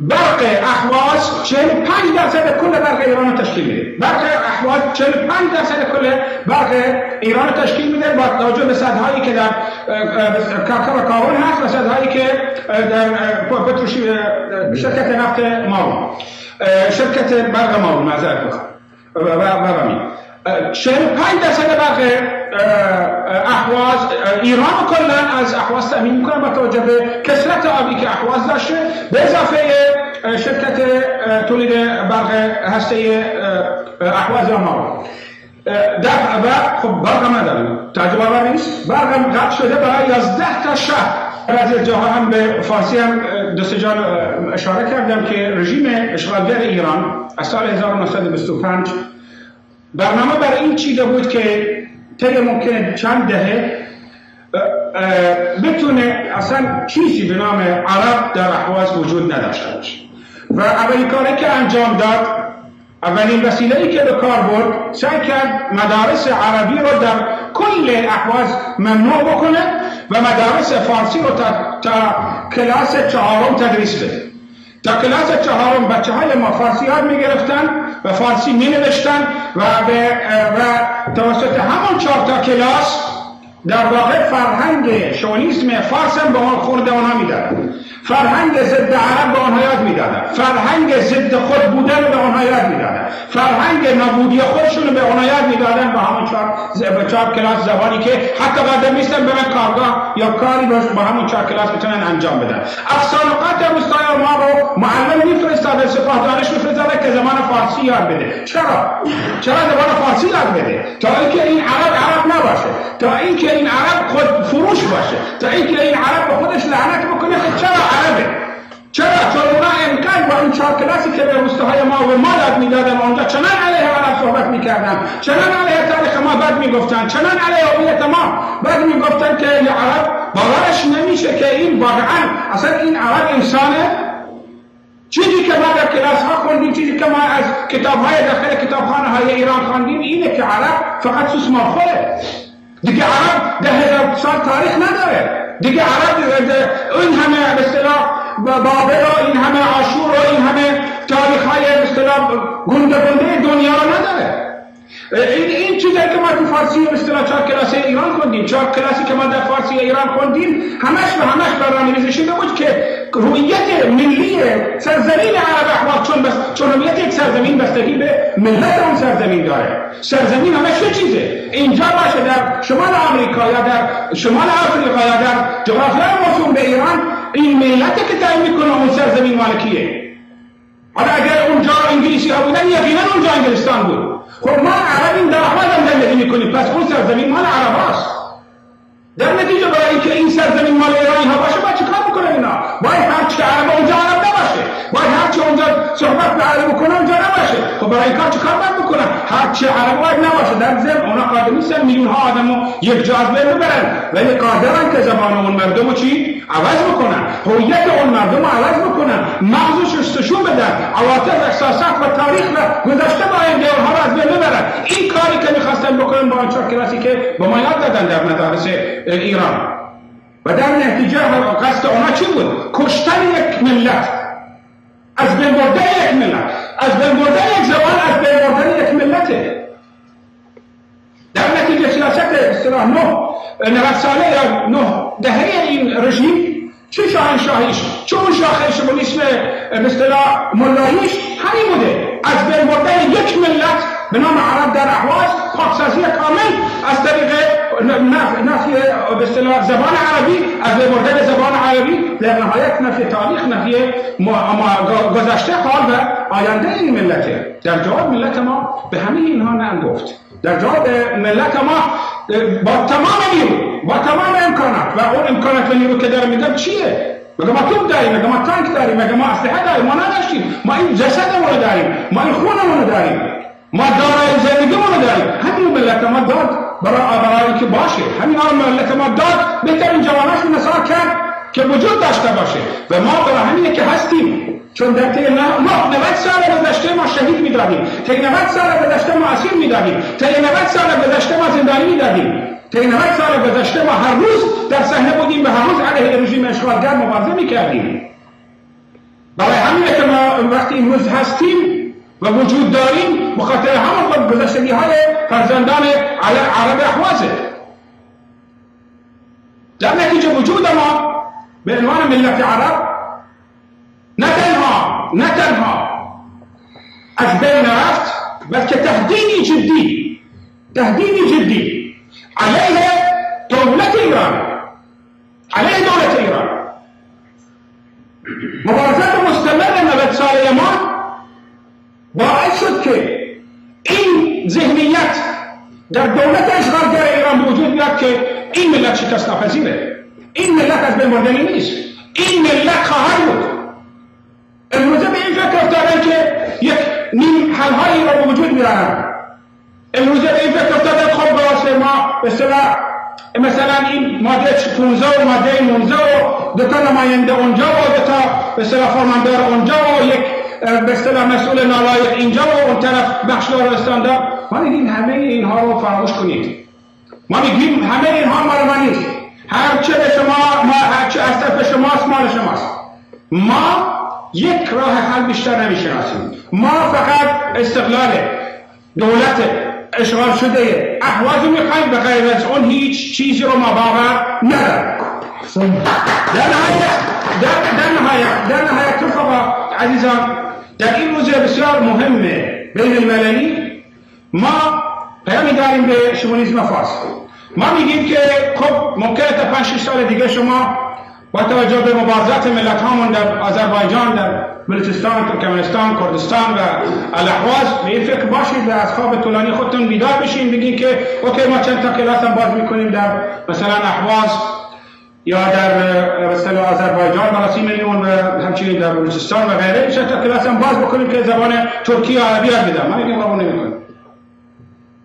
برق اهواز 45% کل برق ایران تشکیل میده. برق اهواز 45% کل برق ایران تشکیل میده با توجه به سدهایی که در کاکا و کاون هست و سدهایی که در شرکت نفت ماون، شرکت برق ماون معذرت میخوام و 45% برق اهواز ایران کلا از اهواز تامین میکنه با توجه به کثرت آبی که اهواز داشته، به اضافه شرکت تولید برق هسته اهواز و ما و خب برق هم نداریم، تعجب آور نیست. برق هم قطع شده برای 11 تا شهر. بعضی جاها هم به فارسی هم دوست جان اشاره کردم که رژیم اشغالگر ایران از سال 1925 برنامه برای این چیده بود که طی ممکنه چند دهه بتونه اصلا چیزی به نام عرب در اهواز وجود نداشته باشه و اولین کاری که انجام داد، اولین وسیله‌ای که به کار برد، سعی کرد مدارس عربی رو در کل اهواز ممنوع بکنه و مدارس فارسی رو تا کلاس 4 تدریس بده. تا کلاس 4 بچه‌های ما فارسی یاد می‌گرفتن و فارسی می‌نوشتن و توسط همون 4 تا کلاس در واقع فرهنگ شونیسم فارس هم به آن خورده آنها می‌دادن، فرهنگ ضد عرب به آنها یاد می‌دادن، فرهنگ ضد خود بودن به آنها یاد می‌دادن، فرهنگ نابودی خودشون به آنها یاد می‌دادن با همون 4 کلاس زبانی که حتی قادر نیستن برن کارگاه یا کاری با همون 4 کلاس بتونن انجام بدن. افسانه‌ات روستای ما رو معلم می‌فرستاد، سپاهدارش می‌فرستاد که زبان فارسی یاد بده. چرا زبان فارسی یاد بده؟ تا اینکه این عرب نباشه، تا اینکه این عرب خود فروش باشه، تا اینکه این عرب به خودش لعنت بکنه که چرا عربه؟ چرا؟ چون اونا امکان با این 4 کلاسی که به روستاهای ما و ما یاد میدادن اونجا چنان علیه عرب صحبت میکردن، چنان علیه تاریخ ما بد میگفتن، چنان علیه هویت ما بد میگفتن که این عرب باورش نمیشه که این واقعا اصلا این عرب انسانه. چیزی که ما در کلاس ها خوندیم، چیزی که ما از کتاب های داخل کتابخانه های ایران خوندیم اینه که عرب فقط سوسمارخوره. دیگه عرب 10,000 سال تاریخ نداره. دیگه عرب این همه به اصطلاح بابل و این همه آشور و این همه تاریخ های به اصطلاح گنده دنیا رو نداره. این چیزی که ما تو فارسی به اصطلاح 4 کلاس ایران خوندیم، 4 کلاسی که ما در فارسی ایران خوندیم همش برنامه‌ریزی شده بود که هویت ملی سرزمین عرب اهواز چون هویت یک سرزمین بستگی به ملت اون سرزمین داره. سرزمین همش چه چیزه؟ اینجا باشه در شمال آمریکا یا در شمال آفریقا یا در جغرافیای موسوم به ایران، این ملت که تعیین میکنه اون سرزمین مالکیه. حالا اگر اونجا انگلیسی ها بودن یقینا اونجا انگلستان بود. خب ما عربیم در اهواز هم زندگی میکنیم، پس اون سرزمین مال عرب هاست. در نتیجه برای اینکه این سرزمین مال ایرانی ها باشه باید چیکار بکنه اینا؟ باید هرچی عرب اونجا عرب نباشه، باید هرچی اونجا صحبت به عربی بکنه اونجا نباشه. خب برای این کار چیکار باید بکنن؟ هرچی عرب باید نباشه. در ضمن اونا قادر نیستن میلیون ها آدمو یک جا از بین ببرن، ولی قادرن که زبان اون مردمو چی عوض بکنن، هویت اون مردمو عوض بکنن، مغزش شستشو بدن، عواطف، احساسات و تاریخ و گذشته با آینده اونها رو از بین ببرن. این کاری که می‌خواستن بکنن با اون 4 کلاسی که به ما یاد دادن در مدارس ایران و در نتیجه قصد اونا چی بود؟ کشتن یک ملت، از بین بردن یک ملت، از بین بردن یک زبان، از بین بردن یک ملته. در نتیجه سیاست اصطلاح 90 ساله یا 9 دهه این رژیم چه شاهنشاهیش، چه اون شاخه شمولیسم به اصطلاح ملاییش همین بوده، از بین بردن یک ملت به نام عرب در اهواز، پاکسازی کامل از طریق نفی به اصطلاح زبان عربی، از بین بردن زبان عربی، در نهایت نفی تاریخ، نفی گذشته، حال و آینده این ملته. در جواب ملت ما به همه اینها نه گفت. در جواب ملت ما با تمام نیرو، با تمام امکانات و اون امکانات و نیرو که داره میدم چیه؟ مگه ما توپ داریم، مگه ما تانک داریم، مگه ما اسلحه داریم؟ ما نداشتیم. ما این جسدمون رو داریم، ما این خونمون رو داریم، ما دارای زندگیمون رو داریم. همین ملت ما داد برای که باشه، همین ملت ما داد بهترین جواناش رو نثار کرد که وجود داشته باشه و ما برای همینه که هستیم. چون در طی 90 سال گذشته ما شهید می‌دادیم، طی 90 سال گذشته ما اسیر می‌دادیم، طی 90 سال گذشته ما زندانی می‌دادیم، طی 90 سال گذشته ما هر روز در صحنه بودیم و هر روز علیه رژیم اشغالگر مبارزه می‌کردیم. برای همینه که ما وقتی امروز هستیم و وجود داریم بخاطر همون گذشتگی های فرزندان عرب احوازه. در نتیجه وجود ما به عنوان ملت عرب نه تنها از بین رفت، بلکه تهدیدی جدی علیه دولت ایران، مبارزات مستمر 90 ساله ما باعث شد که این ذهنیت در دولت اشغالگر ایران به وجود بیاد که این ملت شکست ناپذیره، این ملت از بین بردنی نیست، این ملت خواهد بود. امروزه به این فکر افتادن که یک نیم حل‌هایی را به وجود میارن. امروزه به این فکر افتادن خب باشه ما به اصطلاح مثلا این ماده 15 و ماده 19 و دو تا نماینده اونجا و دو تا به اصطلاح فرماندار اونجا و یک به اصطلاح مسئول نالایق اینجا و اون طرف بخشدار استاندار. ما میگیم همه اینها رو فراموش کنید. ما میگیم همه اینها مال ما نیست. هرچه به شما هرچه از طرف شماست مال شماست. ما یک راه حل بیشتر نمیشناسیم. ما فقط استقلال دولت اشغال شده اهواز میخوایم، به غیر از اون هیچ چیزی رو ما باور نداریم. در نهایت رفقا عزیزان، در این روز بسیار مهمه بین المللی ما پیامی داریم به شمونیسم فارس. ما میگیم که خب ممکنه تا 5-6 سال دیگه شما با توجه به مبارزات ملت هامون در آذربایجان، در بلوچستان، ترکمنستان، کردستان و الاحواز به این فکر باشید و از خواب طولانی خودتون بیدار بشین، بگین که اوکی ما چند تا کلاس هم باز میکنیم در مثلا احواز یا در مثلا آذربایجان برای 30 میلیون و همچنین در بلوچستان و غیره چند تا کلاس هم باز بکنیم که زبان ترکی و عربی یاد بدن. ما میگیم قبول نمیکنیم.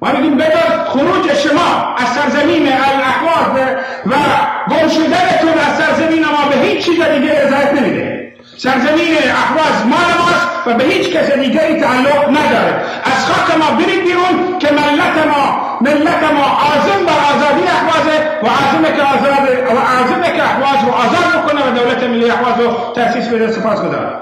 ما میگیم بدون خروج شما از سرزمین الاحواز و گم شدنتون از سرزمین ما به هیچ چیز دیگه رضایت نمیده. سرزمین احواز مال ماست و به هیچ کس دیگری تعلق نداره. از خاک ما برید بیرون که ملت ما عازم بر آزادی احوازه و عازمه که احواز رو آزاد بکنه و دولت ملی احواز رو تأسیس بده. سپاسگزارم.